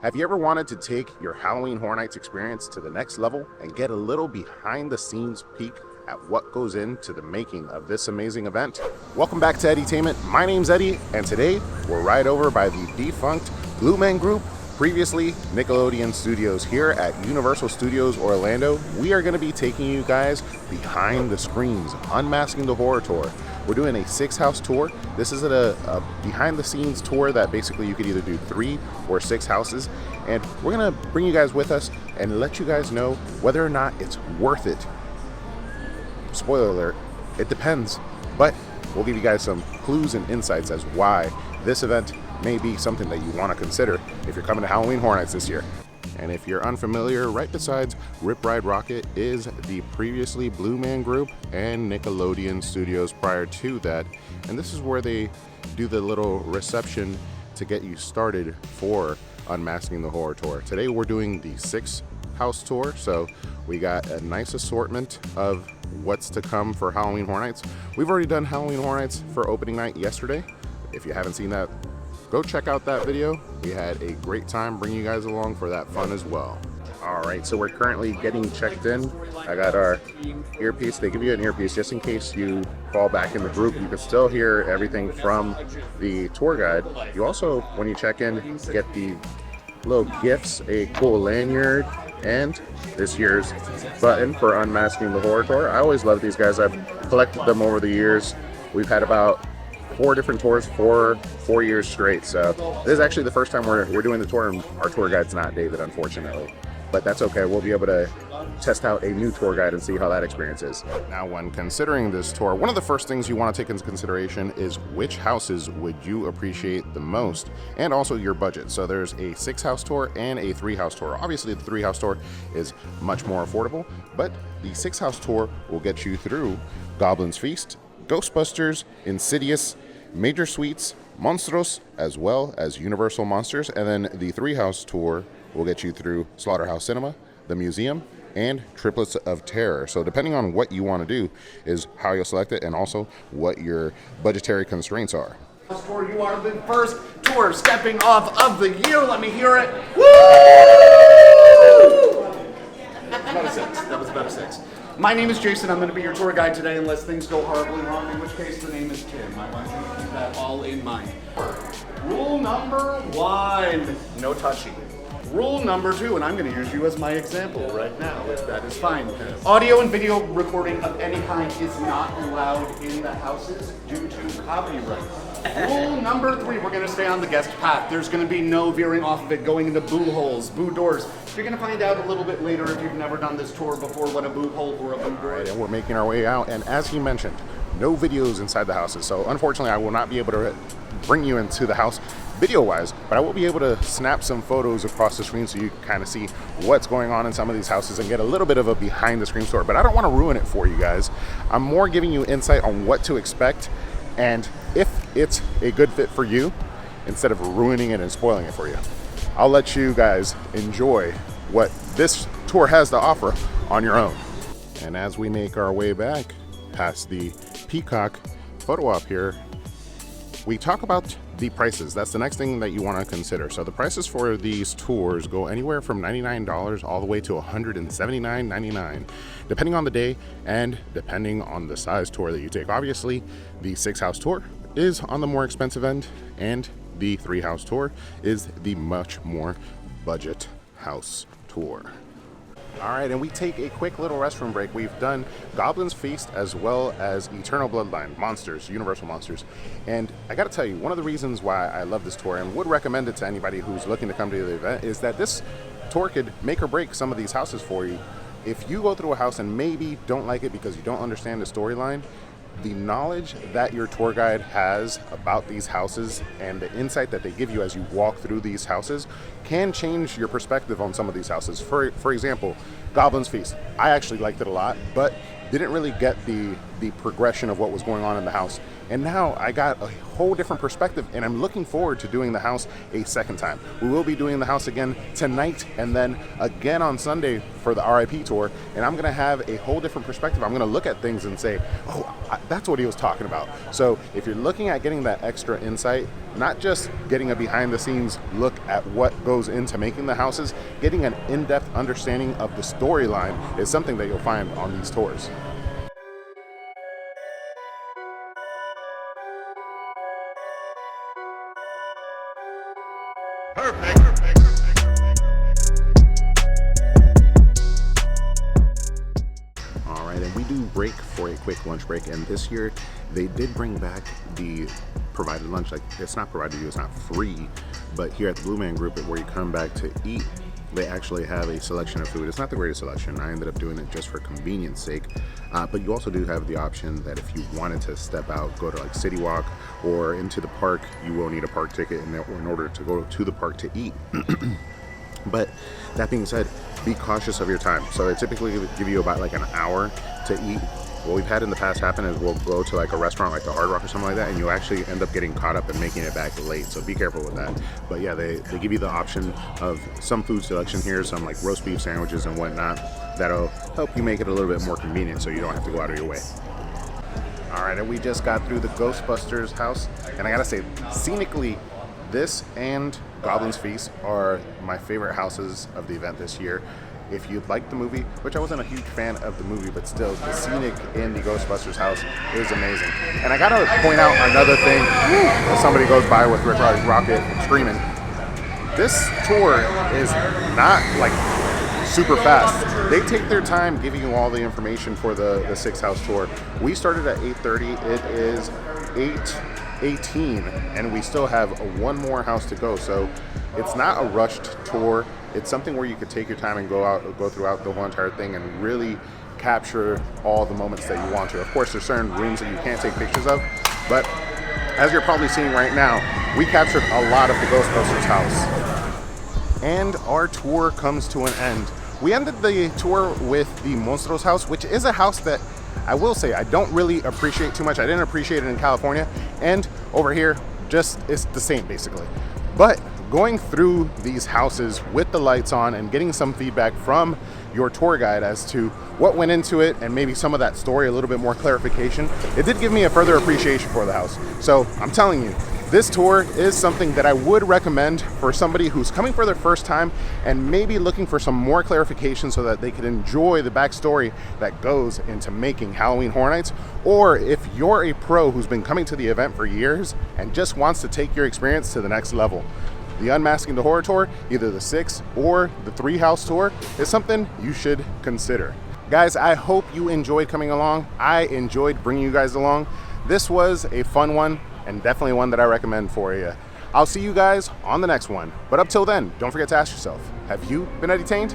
Have you ever wanted to take your Halloween Horror Nights experience to the next level and get a little behind the scenes peek at what goes into the making of this amazing event? Welcome back to Edutainment. My name's Eddie, and today we're right over by the defunct Blue Man Group, previously Nickelodeon Studios, here at Universal Studios Orlando. We are going to be taking you guys behind the screens, unmasking the horror tour. We're doing a 6-house tour. This is a behind the scenes tour that basically you could either do 3 or 6 houses. And we're gonna bring you guys with us and let you guys know whether or not it's worth it. Spoiler alert, it depends. But we'll give you guys some clues and insights as why this event may be something that you wanna consider if you're coming to Halloween Horror Nights this year. And if you're unfamiliar, right besides Rip Ride Rockit is the previously Blue Man Group and Nickelodeon Studios prior to that. And this is where they do the little reception to get you started for Unmasking the Horror Tour. Today we're doing the 6-house tour, so we got a nice assortment of what's to come for Halloween Horror Nights. We've already done Halloween Horror Nights for opening night yesterday. If you haven't seen that, go check out that video. We had a great time bringing you guys along for that fun as well. All right, so we're currently getting checked in. I got our earpiece. They give you an earpiece just in case you fall back in the group. You can still hear everything from the tour guide. You also, when you check in, get the little gifts, a cool lanyard, and this year's button for Unmasking the Horror Tour. I always love these guys. I've collected them over the years. We've had about 4 different tours for 4 years straight. So this is actually the first time we're doing the tour, and our tour guide's not David, unfortunately. But that's okay. We'll be able to test out a new tour guide and see how that experience is. Now, when considering this tour, one of the first things you want to take into consideration is which houses would you appreciate the most, and also your budget. So there's a 6-house tour and a 3-house tour. Obviously, the 3-house tour is much more affordable, but the 6-house tour will get you through Goblin's Feast, Ghostbusters, Insidious, Major Suites, Monstros, as well as Universal Monsters. And then the 3-house tour will get you through Slaughterhouse Cinema, the museum, and Triplets of Terror. So depending on what you want to do is how you'll select it, and also what your budgetary constraints are. Tour, you are the first tour stepping off of the year. Let me hear it. Woo! That was about a 6. My name is Jason. I'm going to be your tour guide today unless things go horribly wrong, in which case the name is Tim. I want you to keep that all in mind. Rule number 1, no touching. Rule number 2, and I'm going to use you as my example right now, if that is fine. Audio and video recording of any kind is not allowed in the houses due to copyright. Rule number 3, we're going to stay on the guest path. There's going to be no veering off of it, going into boo holes, boo doors. You're going to find out a little bit later, if you've never done this tour before, what a boo hole or a boo door is. And we're making our way out, and as he mentioned, no videos inside the houses. So unfortunately, I will not be able to bring you into the house video-wise, but I will be able to snap some photos across the screen so you can kind of see what's going on in some of these houses and get a little bit of a behind-the-screen story. But I don't want to ruin it for you guys. I'm more giving you insight on what to expect and if it's a good fit for you, instead of ruining it and spoiling it for you. I'll let you guys enjoy what this tour has to offer on your own. And as we make our way back past the Peacock photo op here, we talk about the prices. That's the next thing that you want to consider. So the prices for these tours go anywhere from $99 all the way to $179.99, depending on the day and depending on the size tour that you take. Obviously, the 6-house tour is on the more expensive end, and the 3-house tour is the much more budget house tour. All right, and we take a quick little restroom break. We've done Goblin's Feast as well as Eternal Bloodline, Monsters, Universal Monsters. And I gotta tell you, one of the reasons why I love this tour and would recommend it to anybody who's looking to come to the event is that this tour could make or break some of these houses for you. If you go through a house and maybe don't like it because you don't understand the storyline, the knowledge that your tour guide has about these houses and the insight that they give you as you walk through these houses can change your perspective on some of these houses. For example, Goblin's Feast. I actually liked it a lot, but didn't really get the progression of what was going on in the house. And now I got a whole different perspective, and I'm looking forward to doing the house a second time. We will be doing the house again tonight and then again on Sunday for the RIP tour, and I'm gonna have a whole different perspective. I'm gonna look at things and say, oh, that's what he was talking about. So if you're looking at getting that extra insight, not just getting a behind the scenes look at what goes into making the houses, getting an in-depth understanding of the storyline is something that you'll find on these tours. All right, and we do break for a quick lunch break, and this year they did bring back the provided lunch. Like, it's not provided to you, it's not free, but here at the Blue Man Group, where you come back to eat, they actually have a selection of food. It's not the greatest selection. I ended up doing it just for convenience sake, but you also do have the option that if you wanted to step out, go to like City Walk or into the park, you will need a park ticket in order to go to the park to eat. But that being said, be cautious of your time. So they typically give you about like an hour to eat. What we've had in the past happen is we'll go to like a restaurant like the Hard Rock or something like that, and you actually end up getting caught up and making it back late. So be careful with that. But yeah, they give you the option of some food selection here, some like roast beef sandwiches and whatnot. That'll help you make it a little bit more convenient so you don't have to go out of your way. All right, and we just got through the Ghostbusters house, and I gotta say, scenically, this and Goblin's Feast are my favorite houses of the event this year. If you like the movie, which I wasn't a huge fan of the movie, but still, the scenic in the Ghostbusters house is amazing. And I gotta point out another thing, as somebody goes by with Rick Rocket screaming. This tour is not like super fast. They take their time giving you all the information for the 6-house tour. We started at 8:30, it is 8:18, and we still have one more house to go. So it's not a rushed tour. It's something where you could take your time and go throughout the whole entire thing and really capture all the moments that you want to. Of course, there's certain rooms that you can't take pictures of, but as you're probably seeing right now, we captured a lot of the Ghostbusters house. And our tour comes to an end. We ended the tour with the Monstruos house, which is a house that I will say I don't really appreciate too much. I didn't appreciate it in California, and over here, just it's the same basically. But going through these houses with the lights on and getting some feedback from your tour guide as to what went into it and maybe some of that story, a little bit more clarification, it did give me a further appreciation for the house. So I'm telling you, this tour is something that I would recommend for somebody who's coming for their first time and maybe looking for some more clarification so that they can enjoy the backstory that goes into making Halloween Horror Nights, or if you're a pro who's been coming to the event for years and just wants to take your experience to the next level. The Unmasking the Horror Tour, either the 6 or the 3-house tour, is something you should consider. Guys, I hope you enjoyed coming along. I enjoyed bringing you guys along. This was a fun one, and definitely one that I recommend for you. I'll see you guys on the next one. But up till then, don't forget to ask yourself, have you been entertained?